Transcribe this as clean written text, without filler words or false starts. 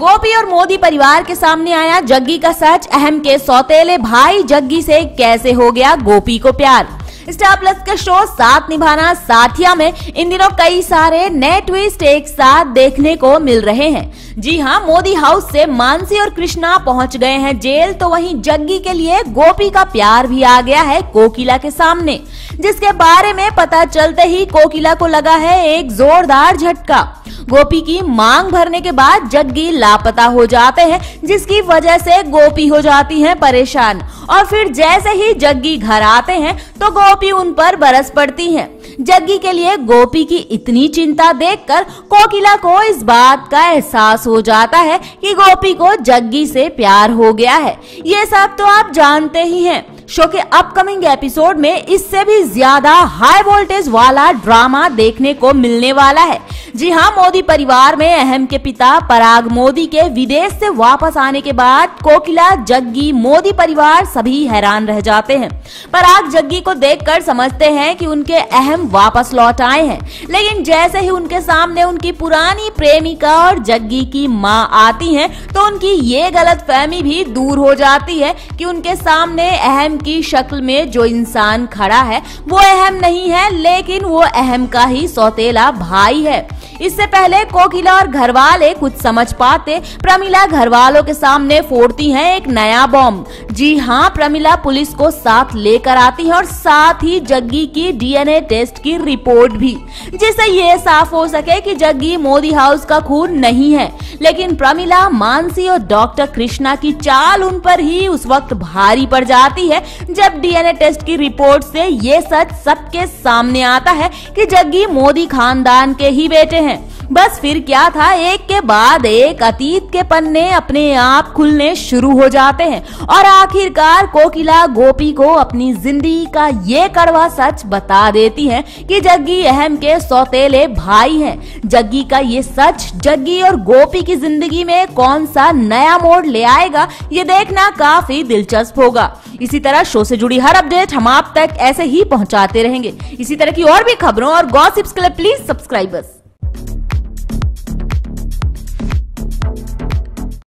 गोपी और मोदी परिवार के सामने आया जग्गी का सच। अहम के सौतेले भाई जग्गी से कैसे हो गया गोपी को प्यार। स्टार प्लस के शो साथ निभाना साथिया में इन दिनों कई सारे नए ट्विस्ट एक साथ देखने को मिल रहे हैं। जी हां, मोदी हाउस से मानसी और कृष्णा पहुंच गए हैं जेल, तो वहीं जग्गी के लिए गोपी का प्यार भी आ गया है कोकिला के सामने, जिसके बारे में पता चलते ही कोकिला को लगा है एक जोरदार झटका। गोपी की मांग भरने के बाद जग्गी लापता हो जाते हैं, जिसकी वजह से गोपी हो जाती हैं परेशान। और फिर जैसे ही जग्गी घर आते हैं तो गोपी उन पर बरस पड़ती हैं। जग्गी के लिए गोपी की इतनी चिंता देखकर कोकिला को इस बात का एहसास हो जाता है कि गोपी को जग्गी से प्यार हो गया है। ये सब तो आप जानते ही हैं। शो के अपकमिंग एपिसोड में इससे भी ज्यादा हाई वोल्टेज वाला ड्रामा देखने को मिलने वाला है। जी हां, मोदी परिवार में अहम के पिता पराग मोदी के विदेश से वापस आने के बाद कोकिला, जग्गी, मोदी परिवार सभी हैरान रह जाते हैं। पराग जग्गी को देखकर समझते हैं कि उनके अहम वापस लौट आए हैं, लेकिन जैसे ही उनके सामने उनकी पुरानी प्रेमिका और जग्गी की मां आती हैं, तो उनकी ये गलतफहमी भी दूर हो जाती है कि उनके सामने अहम की शक्ल में जो इंसान खड़ा है वो अहम नहीं है, लेकिन वो अहम का ही सौतेला भाई है। इससे पहले कोकिला और घरवाले कुछ समझ पाते, प्रमिला घरवालों के सामने फोड़ती हैं एक नया बॉम्ब। जी हां, प्रमिला पुलिस को साथ लेकर आती है और साथ ही जग्गी की डीएनए टेस्ट की रिपोर्ट भी, जिससे ये साफ हो सके कि जग्गी मोदी हाउस का खून नहीं है। लेकिन प्रमिला, मानसी और डॉक्टर कृष्णा की चाल उन पर ही उस वक्त भारी पड़ जाती है जब डीएनए टेस्ट की रिपोर्ट से ये सच सबके सामने आता है कि जग्गी मोदी खानदान के ही बेटे हैं। बस फिर क्या था, एक के बाद एक अतीत के पन्ने अपने आप खुलने शुरू हो जाते हैं और आखिरकार कोकिला गोपी को अपनी जिंदगी का ये कड़वा सच बता देती है कि जग्गी अहम के सौतेले भाई हैं। जग्गी का ये सच जग्गी और गोपी की जिंदगी में कौन सा नया मोड़ ले आएगा, ये देखना काफी दिलचस्प होगा। इसी तरह शो से जुड़ी हर अपडेट हम आप तक ऐसे ही पहुंचाते रहेंगे। इसी तरह की और भी खबरों और गॉसिप्स के लिए प्लीज सब्सक्राइब अस।